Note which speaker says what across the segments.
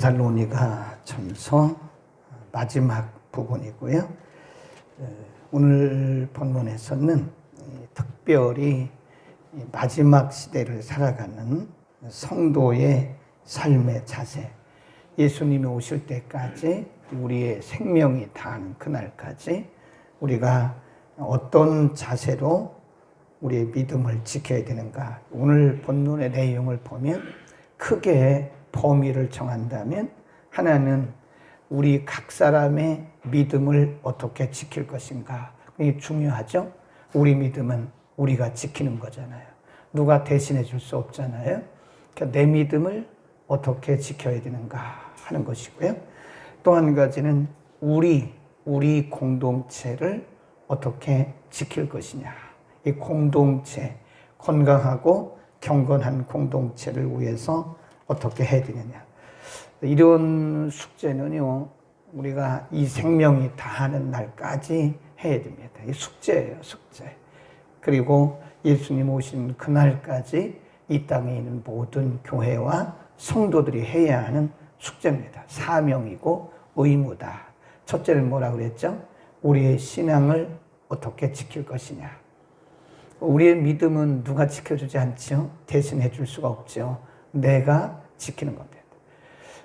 Speaker 1: 데살로니가 전서 마지막 부분이고요. 오늘 본문에서는 특별히 마지막 시대를 살아가는 성도의 삶의 자세, 예수님이 오실 때까지 우리의 생명이 다하는 그날까지 우리가 어떤 자세로 우리의 믿음을 지켜야 되는가. 오늘 본문의 내용을 보면 크게 범위를 정한다면 하나는 우리 각 사람의 믿음을 어떻게 지킬 것인가. 이게 중요하죠. 우리 믿음은 우리가 지키는 거잖아요. 누가 대신해 줄 수 없잖아요. 그러니까 내 믿음을 어떻게 지켜야 되는가 하는 것이고요. 또 한 가지는 우리 공동체를 어떻게 지킬 것이냐. 이 공동체, 건강하고 경건한 공동체를 위해서 어떻게 해야 되느냐. 이런 숙제는요, 우리가 이 생명이 다하는 날까지 해야 됩니다. 이 숙제예요, 숙제. 그리고 예수님 오신 그날까지 이 땅에 있는 모든 교회와 성도들이 해야 하는 숙제입니다. 사명이고 의무다. 첫째는 뭐라고 그랬죠? 우리의 신앙을 어떻게 지킬 것이냐. 우리의 믿음은 누가 지켜주지 않죠? 대신해 줄 수가 없죠. 내가 지키는 겁니다.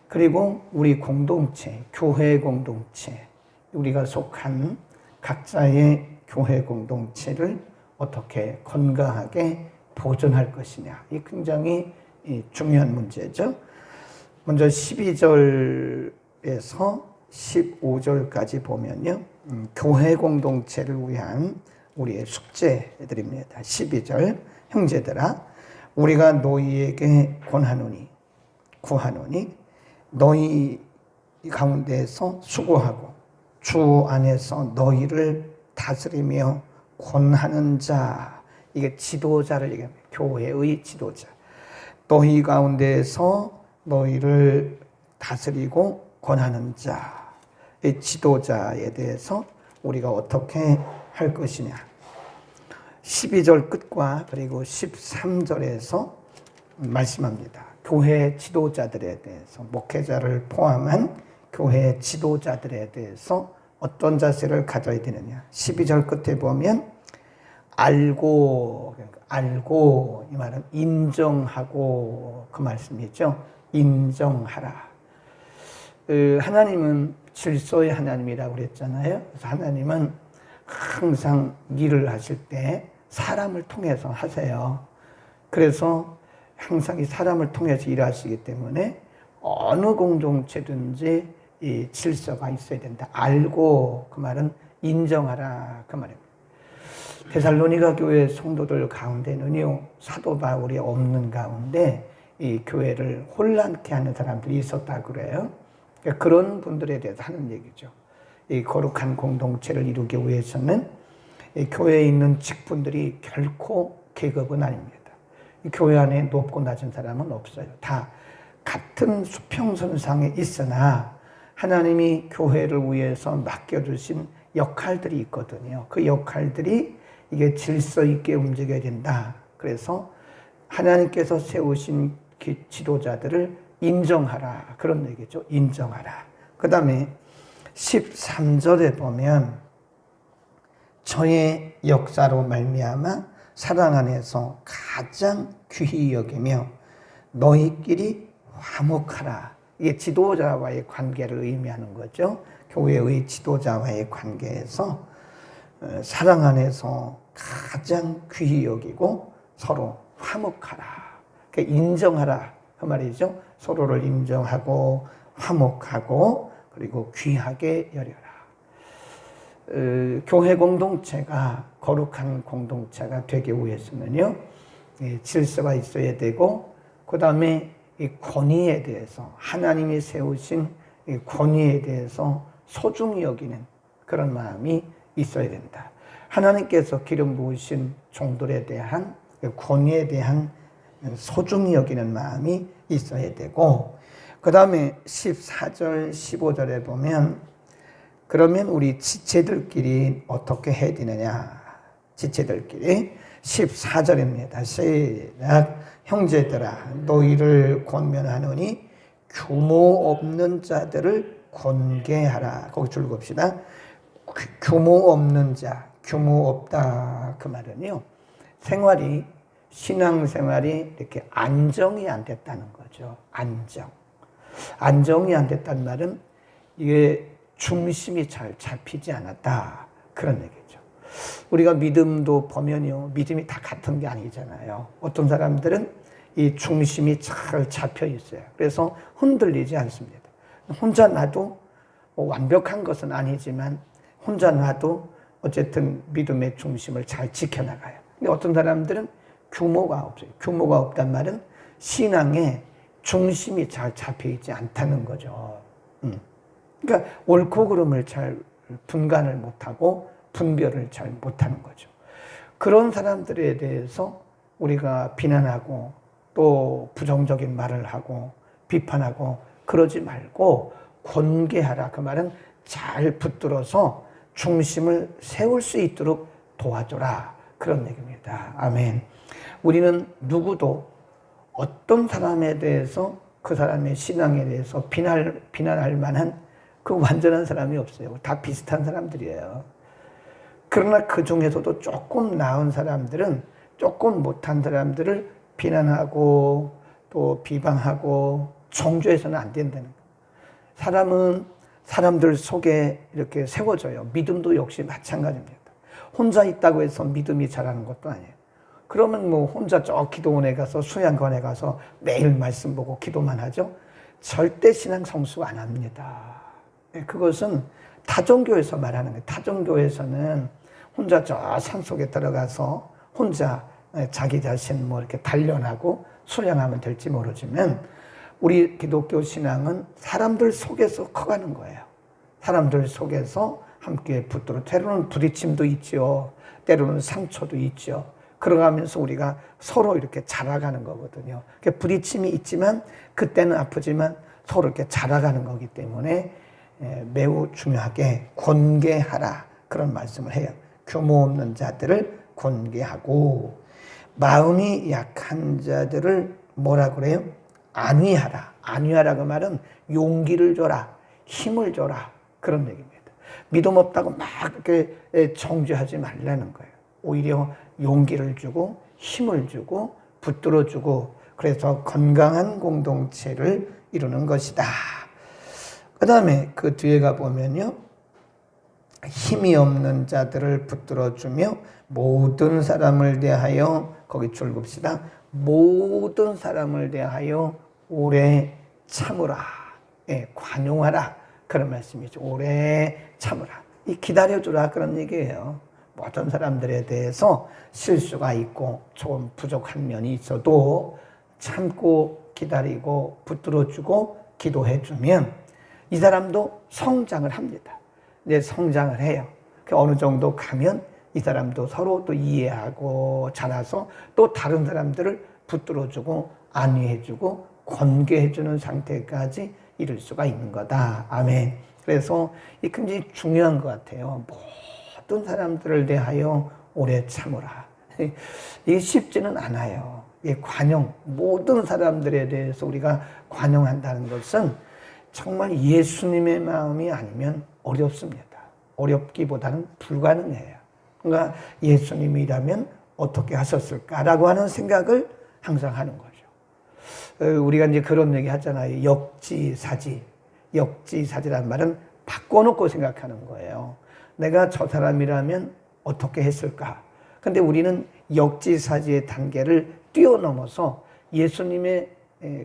Speaker 1: 그리고 우리 공동체, 교회 공동체, 우리가 속한 각자의 교회 공동체를 어떻게 건강하게 보존할 것이냐. 이 굉장히 중요한 문제죠. 먼저 12절에서 15절까지 보면요. 교회 공동체를 위한 우리의 숙제들입니다. 12절, 형제들아, 우리가 너희에게 구하노니 너희 가운데에서 수고하고 주 안에서 너희를 다스리며 권하는 자, 이게 지도자를 얘기합니다. 교회의 지도자. 너희 가운데에서 너희를 다스리고 권하는 자, 이 지도자에 대해서 우리가 어떻게 할 것이냐. 12절 끝과 그리고 13절에서 말씀합니다. 교회 지도자들에 대해서, 목회자를 포함한 교회 지도자들에 대해서 어떤 자세를 가져야 되느냐. 12절 끝에 보면 알고, 이 말은 인정하고 그 말씀이죠. 인정하라. 하나님은 질서의 하나님이라고 그랬잖아요. 그래서 하나님은 항상 일을 하실 때 사람을 통해서 하세요. 그래서 항상 이 사람을 통해서 일하시기 때문에 어느 공동체든지 이 질서가 있어야 된다. 알고, 그 말은 인정하라 그 말입니다. 데살로니가 교회 성도들 가운데는요, 사도 바울이 없는 가운데 이 교회를 혼란케 하는 사람들이 있었다 그래요. 그러니까 그런 분들에 대해서 하는 얘기죠. 이 거룩한 공동체를 이루기 위해서는 이 교회에 있는 직분들이 결코 계급은 아닙니다. 이 교회 안에 높고 낮은 사람은 없어요. 다 같은 수평선상에 있으나 하나님이 교회를 위해서 맡겨주신 역할들이 있거든요. 그 역할들이 이게 질서 있게 움직여야 된다. 그래서 하나님께서 세우신 지도자들을 인정하라. 그런 얘기죠. 인정하라. 그 다음에 13절에 보면 저의 역사로 말미암아 사랑 안에서 가장 귀히 여기며 너희끼리 화목하라. 이게 지도자와의 관계를 의미하는 거죠. 교회의 지도자와의 관계에서 사랑 안에서 가장 귀히 여기고 서로 화목하라. 그러니까 인정하라 그 말이죠. 서로를 인정하고 화목하고 그리고 귀하게 여려라. 교회 공동체가 거룩한 공동체가 되기 위해서는요, 질서가 있어야 되고, 그 다음에 이 권위에 대해서, 하나님이 세우신 이 권위에 대해서 소중히 여기는 그런 마음이 있어야 된다. 하나님께서 기름 부으신 종들에 대한 권위에 대한 소중히 여기는 마음이 있어야 되고, 그 다음에 14절, 15절에 보면 그러면 우리 지체들끼리 어떻게 해야 되느냐. 지체들끼리 14절입니다. 시작. 형제들아 너희를 권면하노니 규모 없는 자들을 권계하라. 거기 줄 봅시다. 규모 없는 자, 규모 없다. 그 말은요, 신앙생활이 이렇게 안정이 안 됐다는 거죠. 안정이 안 됐다는 말은 이게 중심이 잘 잡히지 않았다. 그런 얘기죠. 우리가 믿음도 보면요, 믿음이 다 같은 게 아니잖아요. 어떤 사람들은 이 중심이 잘 잡혀 있어요. 그래서 흔들리지 않습니다. 혼자 놔도 뭐 완벽한 것은 아니지만 혼자 놔도 어쨌든 믿음의 중심을 잘 지켜나가요. 근데 어떤 사람들은 규모가 없어요. 규모가 없단 말은 신앙의 중심이 잘 잡혀있지 않다는 거죠. 그러니까 옳고 그름을 잘 분간을 못하고 분별을 잘 못하는 거죠. 그런 사람들에 대해서 우리가 비난하고 또 부정적인 말을 하고 비판하고 그러지 말고 권계하라. 그 말은 잘 붙들어서 중심을 세울 수 있도록 도와줘라. 그런 얘기입니다. 아멘. 우리는 누구도 어떤 사람에 대해서 그 사람의 신앙에 대해서 비난할 만한 그 완전한 사람이 없어요. 다 비슷한 사람들이에요. 그러나 그 중에서도 조금 나은 사람들은 조금 못한 사람들을 비난하고 또 비방하고 정죄해서는 안 된다는 거예요. 사람은 사람들 속에 이렇게 세워져요. 믿음도 역시 마찬가지입니다. 혼자 있다고 해서 믿음이 자라는 것도 아니에요. 그러면 뭐 혼자 저 기도원에 가서 수양관에 가서 매일 말씀 보고 기도만 하죠? 절대 신앙 성수 안 합니다. 그것은 타종교에서 말하는 거예요. 타종교에서는 혼자 저 산속에 들어가서 혼자 자기 자신 뭐 이렇게 단련하고 수양하면 될지 모르지만 우리 기독교 신앙은 사람들 속에서 커가는 거예요. 사람들 속에서 함께 붙들어 때로는 부딪힘도 있죠. 때로는 상처도 있죠. 그러가면서 우리가 서로 이렇게 자라가는 거거든요. 부딪힘이 있지만 그때는 아프지만 서로 이렇게 자라가는 거기 때문에 매우 중요하게 권계하라. 그런 말씀을 해요. 규모 없는 자들을 권계하고 마음이 약한 자들을 뭐라 그래요? 안위하라. 안위하라 그 말은 용기를 줘라. 힘을 줘라. 그런 얘기입니다. 믿음 없다고 막 이렇게 정죄하지 말라는 거예요. 오히려 용기를 주고 힘을 주고 붙들어 주고 그래서 건강한 공동체를 이루는 것이다. 그 다음에 그 뒤에 가보면요. 힘이 없는 자들을 붙들어 주며 모든 사람을 대하여 거기 줄 봅시다. 모든 사람을 대하여 오래 참으라. 관용하라. 그런 말씀이죠. 오래 참으라. 이 기다려주라. 그런 얘기예요. 모든 사람들에 대해서 실수가 있고 좀 부족한 면이 있어도 참고 기다리고 붙들어주고 기도해주면 이 사람도 성장을 합니다. 이제 성장을 해요. 어느 정도 가면 이 사람도 서로 또 이해하고 자라서 또 다른 사람들을 붙들어주고 안위해주고 권계해주는 상태까지 이룰 수가 있는 거다. 아멘. 그래서 이 굉장히 중요한 것 같아요. 모든 사람들을 대하여 오래 참으라. 이게 쉽지는 않아요. 관용, 모든 사람들에 대해서 우리가 관용한다는 것은 정말 예수님의 마음이 아니면 어렵습니다. 어렵기보다는 불가능해요. 그러니까 예수님이라면 어떻게 하셨을까라고 하는 생각을 항상 하는 거죠. 우리가 이제 그런 얘기 하잖아요. 역지사지. 역지사지란 말은 바꿔놓고 생각하는 거예요. 내가 저 사람이라면 어떻게 했을까? 근데 우리는 역지사지의 단계를 뛰어넘어서 예수님의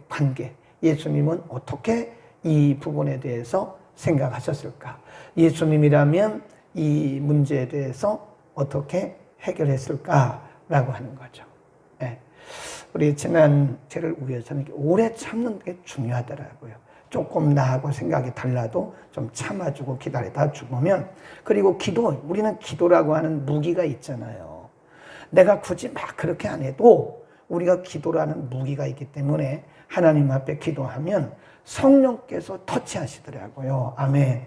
Speaker 1: 관계, 예수님은 어떻게 이 부분에 대해서 생각하셨을까? 예수님이라면 이 문제에 대해서 어떻게 해결했을까라고 하는 거죠. 우리 지난 죄를 위해서는 오래 참는 게 중요하더라고요. 조금 나하고 생각이 달라도 좀 참아주고 기다리다 죽으면, 그리고 기도, 우리는 기도라고 하는 무기가 있잖아요. 내가 굳이 막 그렇게 안 해도 우리가 기도라는 무기가 있기 때문에 하나님 앞에 기도하면 성령께서 터치하시더라고요. 아멘.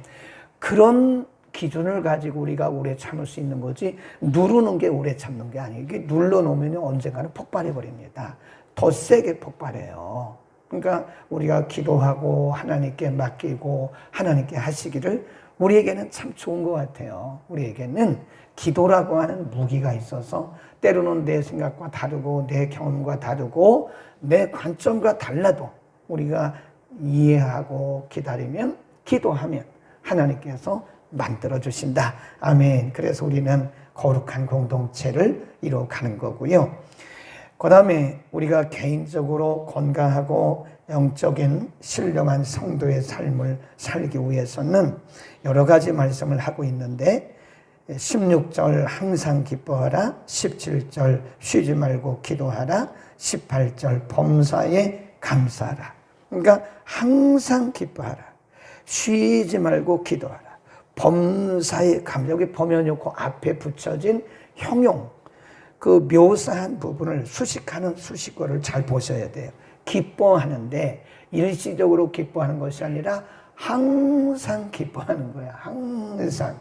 Speaker 1: 그런 기준을 가지고 우리가 오래 참을 수 있는 거지, 누르는 게 오래 참는 게 아니에요. 이게 눌러놓으면 언젠가는 폭발해 버립니다. 더 세게 폭발해요. 그러니까 우리가 기도하고 하나님께 맡기고 하나님께 하시기를 우리에게는 참 좋은 것 같아요. 우리에게는 기도라고 하는 무기가 있어서 때로는 내 생각과 다르고 내 경험과 다르고 내 관점과 달라도 우리가 이해하고 기다리면 기도하면 하나님께서 만들어주신다. 아멘. 그래서 우리는 거룩한 공동체를 이루어가는 거고요. 그 다음에 우리가 개인적으로 건강하고 영적인 신령한 성도의 삶을 살기 위해서는 여러 가지 말씀을 하고 있는데 16절 항상 기뻐하라, 17절 쉬지 말고 기도하라, 18절 범사에 감사하라. 그러니까 항상 기뻐하라, 쉬지 말고 기도하라, 범사에 감사. 여기 보면 그 앞에 붙여진 형용, 그 묘사한 부분을 수식하는 수식어를 잘 보셔야 돼요. 기뻐하는데 일시적으로 기뻐하는 것이 아니라 항상 기뻐하는 거야. 항상.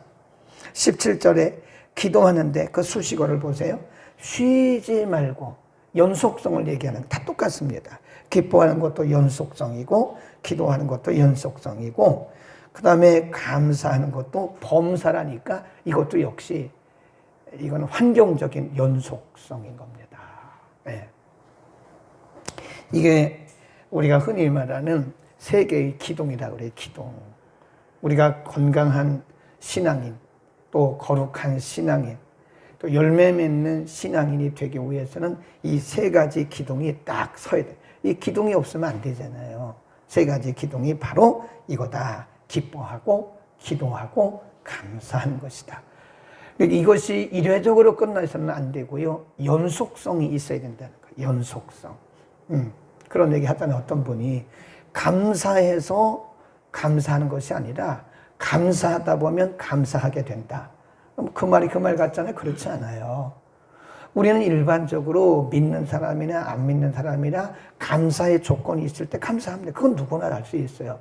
Speaker 1: 17절에 기도하는데 그 수식어를 보세요. 쉬지 말고, 연속성을 얘기하는, 다 똑같습니다. 기뻐하는 것도 연속성이고 기도하는 것도 연속성이고, 그 다음에 감사하는 것도 범사라니까 이것도 역시 이건 환경적인 연속성인 겁니다. 네. 이게 우리가 흔히 말하는 세계의 기둥이라고 그래요. 기둥. 우리가 건강한 신앙인, 또 거룩한 신앙인, 또 열매 맺는 신앙인이 되기 위해서는 이 세 가지 기둥이 딱 서야 돼요. 이 기둥이 없으면 안 되잖아요. 세 가지 기둥이 바로 이거다. 기뻐하고 기도하고 감사하는 것이다. 이것이 일회적으로 끝나서는 안 되고요. 연속성이 있어야 된다는 거예요. 연속성. 그런 얘기 하잖아요. 어떤 분이 감사해서 감사하는 것이 아니라 감사하다 보면 감사하게 된다. 그 말이 그 말 같잖아요. 그렇지 않아요. 우리는 일반적으로 믿는 사람이나 안 믿는 사람이나 감사의 조건이 있을 때 감사합니다. 그건 누구나 할 수 있어요.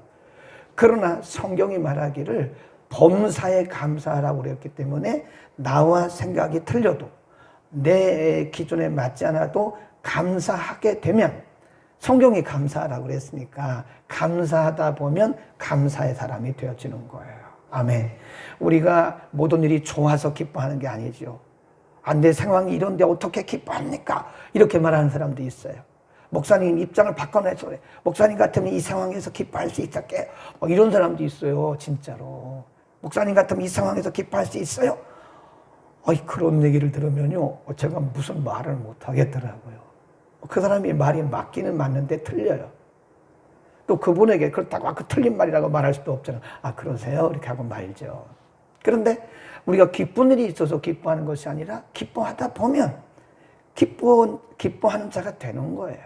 Speaker 1: 그러나 성경이 말하기를 범사에 감사하라고 그랬기 때문에 나와 생각이 틀려도 내 기준에 맞지 않아도 감사하게 되면, 성경이 감사하라고 그랬으니까 감사하다 보면 감사의 사람이 되어지는 거예요. 아멘. 우리가 모든 일이 좋아서 기뻐하는 게 아니죠. 내 상황이 이런데 어떻게 기뻐합니까? 이렇게 말하는 사람도 있어요. 목사님 입장을 바꿔내서 그래. 목사님 같으면 이 상황에서 기뻐할 수 있을게. 이런 사람도 있어요. 진짜로. 목사님 같으면 이 상황에서 기뻐할 수 있어요? 그런 얘기를 들으면요, 제가 무슨 말을 못 하겠더라고요. 그 사람이 말이 맞기는 맞는데 틀려요. 또 그분에게 그렇다고 그 틀린 말이라고 말할 수도 없잖아요. 그러세요? 이렇게 하고 말죠. 그런데 우리가 기쁜 일이 있어서 기뻐하는 것이 아니라 기뻐하다 보면 기뻐하는 자가 되는 거예요.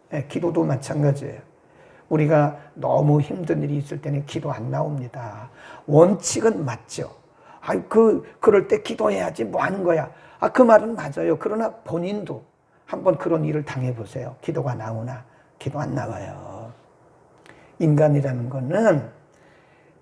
Speaker 1: 네, 기도도 마찬가지예요. 우리가 너무 힘든 일이 있을 때는 기도 안 나옵니다. 원칙은 맞죠. 그럴 때 기도해야지 뭐 하는 거야. 그 말은 맞아요. 그러나 본인도 한번 그런 일을 당해보세요. 기도가 나오나? 기도 안 나와요. 인간이라는 거는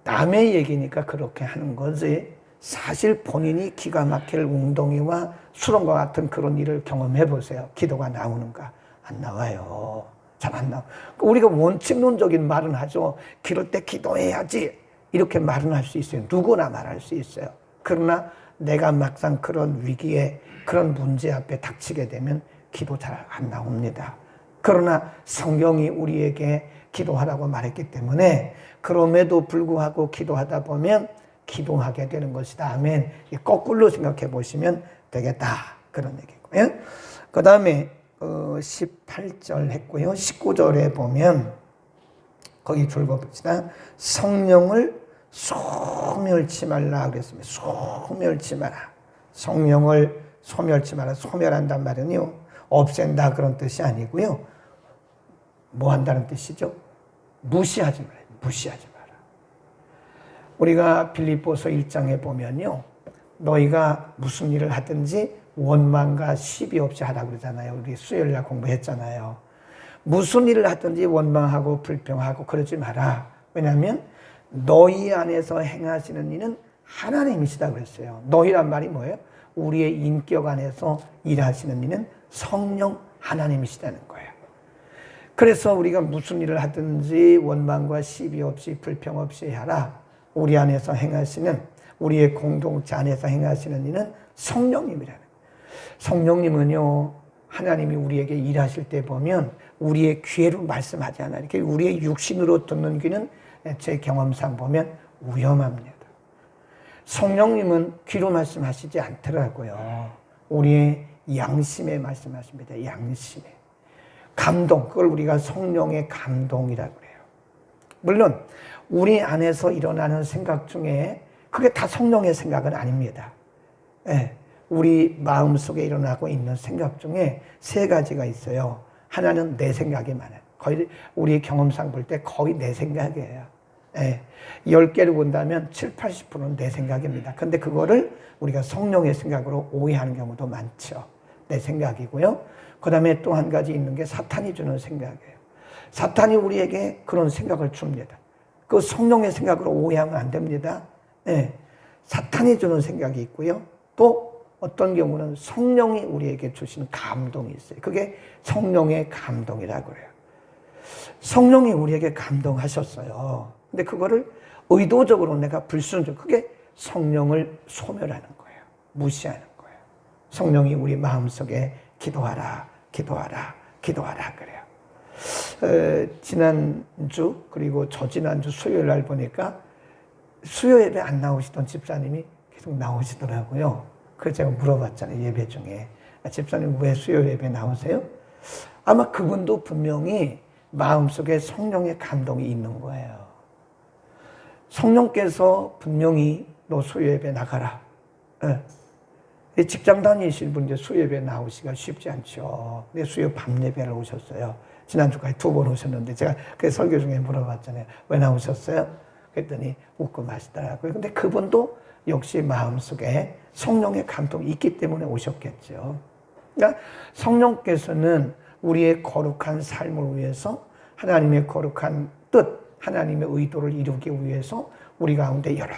Speaker 1: 남의 얘기니까 그렇게 하는 거지, 사실 본인이 기가 막힐 웅덩이와 수렁과 같은 그런 일을 경험해 보세요. 기도가 나오는가? 안 나와요. 잘 안 나와. 우리가 원칙론적인 말은 하죠. 기도할 때 기도해야지, 이렇게 말은 할 수 있어요. 누구나 말할 수 있어요. 그러나 내가 막상 그런 위기에, 그런 문제 앞에 닥치게 되면 기도 잘 안 나옵니다. 그러나 성경이 우리에게 기도하라고 말했기 때문에 그럼에도 불구하고 기도하다 보면 기도하게 되는 것이다. 아멘. 거꾸로 생각해 보시면 되겠다. 그런 얘기고요. 그 다음에 18절 했고요. 19절에 보면 거기 읽어봅시다. 성령을 소멸치 말라 그랬습니다. 소멸치 마라. 성령을 소멸치 마라. 소멸한단 말은요, 없앤다 그런 뜻이 아니고요. 뭐 한다는 뜻이죠? 무시하지 말아요. 무시하지 마라. 우리가 빌립보서 1장에 보면요, 너희가 무슨 일을 하든지 원망과 시비 없이 하라 그러잖아요. 우리 수요일날 공부했잖아요. 무슨 일을 하든지 원망하고 불평하고 그러지 마라. 왜냐하면 너희 안에서 행하시는 일은 하나님이시다 그랬어요. 너희란 말이 뭐예요? 우리의 인격 안에서 일하시는 일은 성령 하나님이시다는 거예요. 그래서 우리가 무슨 일을 하든지 원망과 시비 없이 불평 없이 하라. 우리 안에서 행하시는, 우리의 공동체 안에서 행하시는 이는 성령님이라는 거예요. 성령님은요, 하나님이 우리에게 일하실 때 보면 우리의 귀로 말씀하지 않아요. 이렇게 우리의 육신으로 듣는 귀는 제 경험상 보면 위험합니다. 성령님은 귀로 말씀하시지 않더라고요. 우리의 양심에 말씀하십니다. 양심에. 감동, 그걸 우리가 성령의 감동이라고 그래요. 물론 우리 안에서 일어나는 생각 중에 그게 다 성령의 생각은 아닙니다. 네, 우리 마음속에 일어나고 있는 생각 중에 세 가지가 있어요. 하나는 내 생각이 많아요. 거의 우리 경험상 볼 때 거의 내 생각이에요. 네, 10개를 본다면 7, 80%는 내 생각입니다. 근데 그거를 우리가 성령의 생각으로 오해하는 경우도 많죠. 내 생각이고요. 그 다음에 또 한 가지 있는 게 사탄이 주는 생각이에요. 사탄이 우리에게 그런 생각을 줍니다. 그 성령의 생각으로 오해하면 안 됩니다. 네, 사탄이 주는 생각이 있고요. 또 어떤 경우는 성령이 우리에게 주신 감동이 있어요. 그게 성령의 감동이라고 그래요. 성령이 우리에게 감동하셨어요. 근데 그거를 의도적으로 내가 불순종, 그게 성령을 소멸하는 거예요. 무시하는 거예요. 성령이 우리 마음속에 기도하라, 기도하라, 기도하라 그래요. 지난주 그리고 저지난주 수요일 날 보니까 수요 예배 안 나오시던 집사님이 계속 나오시더라고요. 그래서 제가 물어봤잖아요. 예배 중에. 집사님 왜 수요 예배 나오세요? 아마 그분도 분명히 마음속에 성령의 감동이 있는 거예요. 성령께서 분명히 너 수요 예배 나가라. 직장 다니실 분들 수요 예배 나오시기가 쉽지 않죠. 근데 수요 밤 예배를 오셨어요. 지난주까지 2번 오셨는데 제가 그 설교 중에 물어봤잖아요. 왜 나오셨어요? 그랬더니 웃고 마시더라고요. 근데 그분도 역시 마음속에 성령의 감동이 있기 때문에 오셨겠죠. 그러니까 성령께서는 우리의 거룩한 삶을 위해서 하나님의 거룩한 뜻, 하나님의 의도를 이루기 위해서 우리 가운데 여러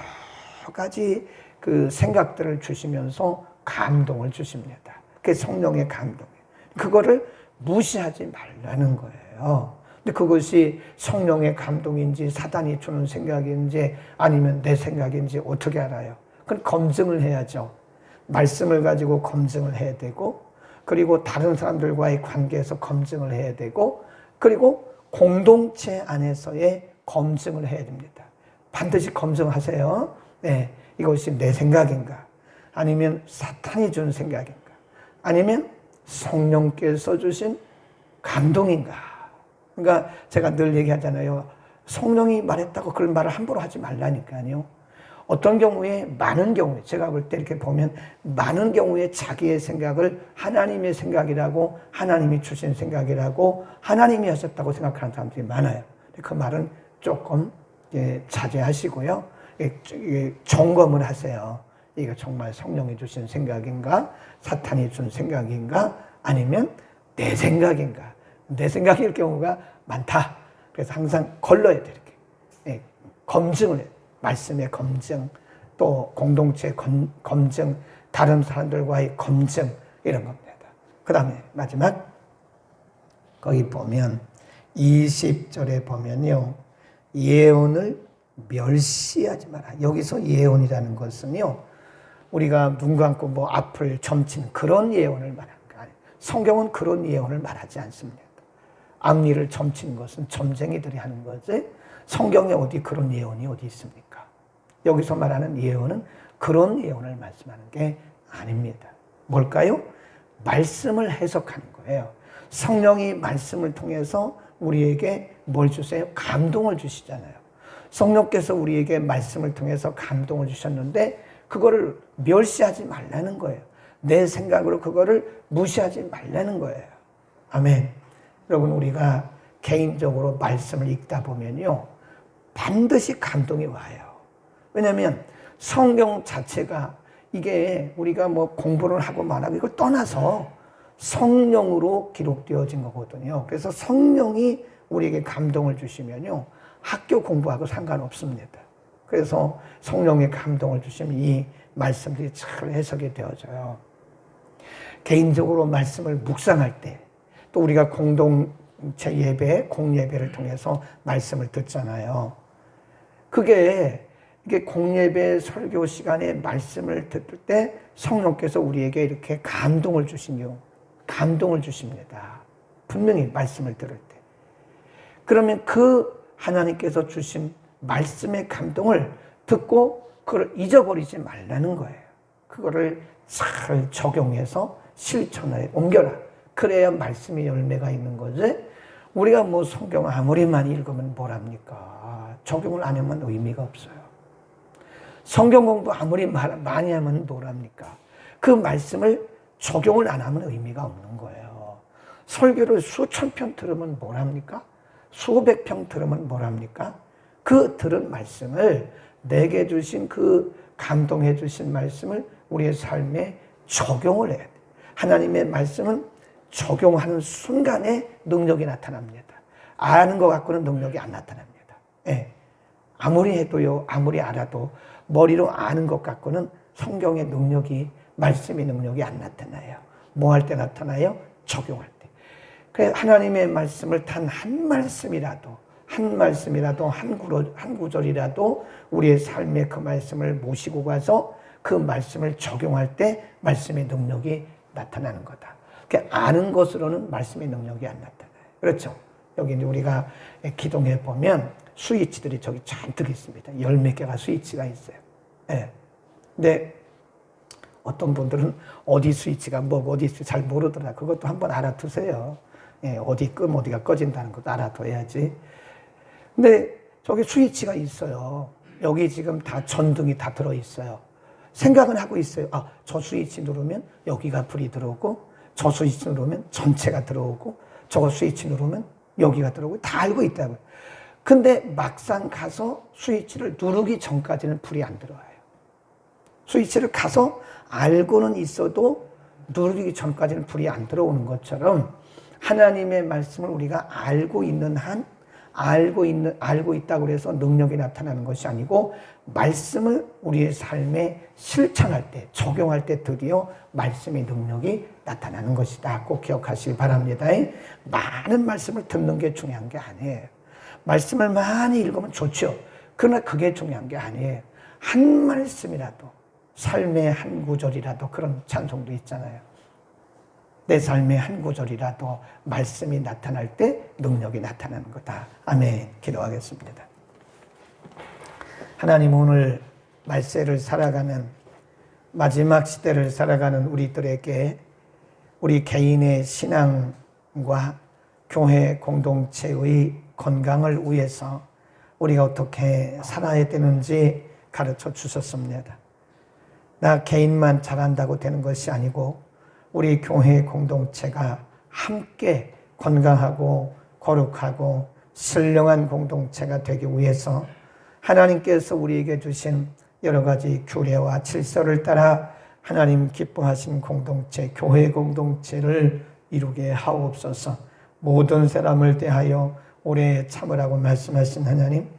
Speaker 1: 가지 그 생각들을 주시면서 감동을 주십니다. 그게 성령의 감동이에요. 그거를 무시하지 말라는 거예요. 근데 그것이 성령의 감동인지 사단이 주는 생각인지 아니면 내 생각인지 어떻게 알아요? 그건 검증을 해야죠. 말씀을 가지고 검증을 해야 되고, 그리고 다른 사람들과의 관계에서 검증을 해야 되고, 그리고 공동체 안에서의 검증을 해야 됩니다. 반드시 검증하세요. 네, 이것이 내 생각인가? 아니면 사탄이 준 생각인가? 아니면 성령께서 주신 감동인가? 그러니까 제가 늘 얘기하잖아요. 성령이 말했다고 그런 말을 함부로 하지 말라니까요. 어떤 경우에, 많은 경우에, 제가 볼 때 이렇게 보면 많은 경우에 자기의 생각을 하나님의 생각이라고, 하나님이 주신 생각이라고, 하나님이 하셨다고 생각하는 사람들이 많아요. 그 말은 조금 자제하시고요. 점검을 하세요. 이거 정말 성령이 주신 생각인가? 사탄이 준 생각인가? 아니면 내 생각인가? 내 생각일 경우가 많다. 그래서 항상 걸러야 돼, 이렇게. 검증을 해요. 말씀의 검증, 또 공동체 검증, 다른 사람들과의 검증, 이런 겁니다. 그 다음에 마지막, 거기 보면 20절에 보면요, 예언을 멸시하지 마라. 여기서 예언이라는 것은요, 우리가 눈 감고 뭐 앞을 점치는 그런 예언을 말하는 거 아니에요. 성경은 그런 예언을 말하지 않습니다. 앞니를 점치는 것은 점쟁이들이 하는 거지, 성경에 어디 그런 예언이 어디 있습니까? 여기서 말하는 예언은 그런 예언을 말씀하는 게 아닙니다. 뭘까요? 말씀을 해석하는 거예요. 성령이 말씀을 통해서 우리에게 뭘 주세요? 감동을 주시잖아요. 성령께서 우리에게 말씀을 통해서 감동을 주셨는데 그거를 멸시하지 말라는 거예요. 내 생각으로 그거를 무시하지 말라는 거예요. 아멘. 여러분, 우리가 개인적으로 말씀을 읽다 보면요, 반드시 감동이 와요. 왜냐하면 성경 자체가 이게 우리가 뭐 공부를 하고 말하고 이걸 떠나서 성령으로 기록되어진 거거든요. 그래서 성령이 우리에게 감동을 주시면요, 학교 공부하고 상관없습니다. 그래서 성령의 감동을 주시면 이 말씀들이 잘 해석이 되어져요. 개인적으로 말씀을 묵상할 때, 또 우리가 공동체 예배, 공예배를 통해서 말씀을 듣잖아요. 이게 공예배 설교 시간에 말씀을 듣을 때 성령께서 우리에게 이렇게 감동을 주십니다. 분명히 말씀을 들을 때. 그러면 그 하나님께서 주신 말씀의 감동을 듣고 그걸 잊어버리지 말라는 거예요. 그거를 잘 적용해서 실천에 옮겨라. 그래야 말씀의 열매가 있는 거지. 우리가 뭐 성경 아무리 많이 읽으면 뭐랍니까? 적용을 안 하면 의미가 없어요. 성경 공부 아무리 많이 하면 뭐랍니까? 그 말씀을 적용을 안 하면 의미가 없는 거예요. 설교를 수천 편 들으면 뭐랍니까? 수백 편 들으면 뭐랍니까? 그 들은 말씀을 내게 주신 그 감동해 주신 말씀을 우리의 삶에 적용을 해야 돼. 하나님의 말씀은 적용하는 순간에 능력이 나타납니다. 아는 것 갖고는 능력이 안 나타납니다. 예. 아무리 해도요, 아무리 알아도 머리로 아는 것 갖고는 성경의 능력이, 말씀의 능력이 안 나타나요. 뭐 할 때 나타나요? 적용할 때. 그래서 하나님의 말씀을 단 한 말씀이라도, 한 구절이라도 우리의 삶에 그 말씀을 모시고 가서 그 말씀을 적용할 때 말씀의 능력이 나타나는 거다. 그러니까 아는 것으로는 말씀의 능력이 안 나타나요. 그렇죠? 여기 이제 우리가 기동해 보면 스위치들이 저기 잔뜩 있습니다. 10몇 개가 스위치가 있어요. 예. 근데 어떤 분들은 어디 스위치가 뭐고 어디 스위치 잘 모르더라. 그것도 한번 알아두세요. 예, 어디 끄면 어디가 꺼진다는 것도 알아둬야지. 근데 저기 스위치가 있어요. 여기 지금 다 전등이 다 들어있어요. 생각은 하고 있어요. 아, 저 스위치 누르면 여기가 불이 들어오고, 저 스위치 누르면 전체가 들어오고, 저거 스위치 누르면 여기가 들어오고, 다 알고 있다고요. 근데 막상 가서 스위치를 누르기 전까지는 불이 안 들어와요. 스위치를 가서 알고는 있어도 누르기 전까지는 불이 안 들어오는 것처럼 하나님의 말씀을 우리가 알고 있는 한, 알고 있다고 해서 능력이 나타나는 것이 아니고 말씀을 우리의 삶에 실천할 때, 적용할 때 드디어 말씀의 능력이 나타나는 것이다. 꼭 기억하시기 바랍니다. 많은 말씀을 듣는 게 중요한 게 아니에요. 말씀을 많이 읽으면 좋죠. 그러나 그게 중요한 게 아니에요. 한 말씀이라도, 삶의 한 구절이라도, 그런 찬송도 있잖아요. 내 삶의 한 구절이라도 말씀이 나타날 때 능력이 나타나는 거다. 아멘. 기도하겠습니다. 하나님, 오늘 말세를 살아가는, 마지막 시대를 살아가는 우리들에게 우리 개인의 신앙과 교회 공동체의 건강을 위해서 우리가 어떻게 살아야 되는지 가르쳐 주셨습니다. 나 개인만 잘한다고 되는 것이 아니고 우리 교회 공동체가 함께 건강하고 거룩하고 신령한 공동체가 되기 위해서 하나님께서 우리에게 주신 여러 가지 규례와 질서를 따라 하나님 기뻐하신 공동체, 교회 공동체를 이루게 하옵소서. 모든 사람을 대하여 오래 참으라고 말씀하신 하나님,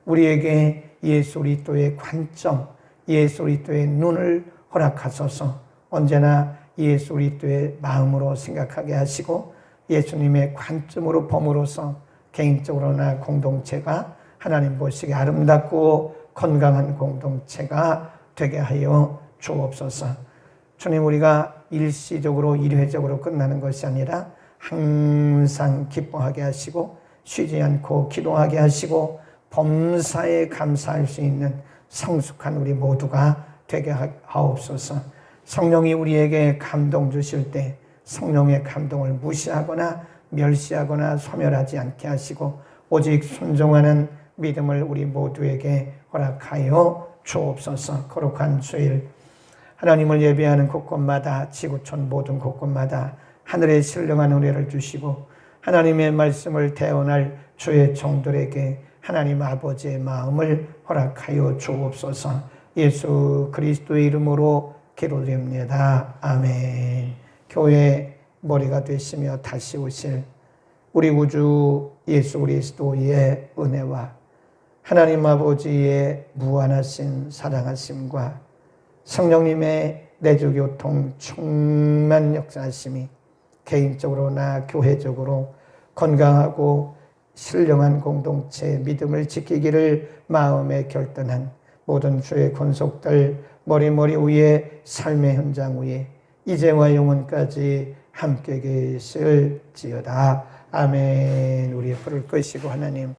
Speaker 1: 우리에게 예수 그리스도의 관점, 예수 그리스도의 눈을 허락하소서. 언제나 예수 그리스도의 마음으로 생각하게 하시고 예수님의 관점으로 범으로써 개인적으로나 공동체가 하나님 보시기에 아름답고 건강한 공동체가 되게 하여 주옵소서. 주님, 우리가 일시적으로 일회적으로 끝나는 것이 아니라 항상 기뻐하게 하시고 쉬지 않고 기도하게 하시고 범사에 감사할 수 있는 성숙한 우리 모두가 되게 하옵소서. 성령이 우리에게 감동 주실 때 성령의 감동을 무시하거나 멸시하거나 소멸하지 않게 하시고 오직 순종하는 믿음을 우리 모두에게 허락하여 주옵소서. 거룩한 주일, 하나님을 예배하는 곳곳마다, 지구촌 모든 곳곳마다 하늘의 신령한 은혜를 주시고 하나님의 말씀을 대언할 주의 종들에게 하나님 아버지의 마음을 허락하여 주옵소서. 예수 그리스도의 이름으로 기도드립니다. 아멘. 교회 머리가 되시며 다시 오실 우리 구주 예수 그리스도의 은혜와 하나님 아버지의 무한하신 사랑하심과 성령님의 내주교통 충만 역사하심이 개인적으로나 교회적으로 건강하고 신령한 공동체 믿음을 지키기를 마음에 결단한 모든 주의 권속들 머리 위에 삶의 현장 위에 이제와 영원까지 함께 계실지어다. 아멘. 우리의 불을 끄시고 하나님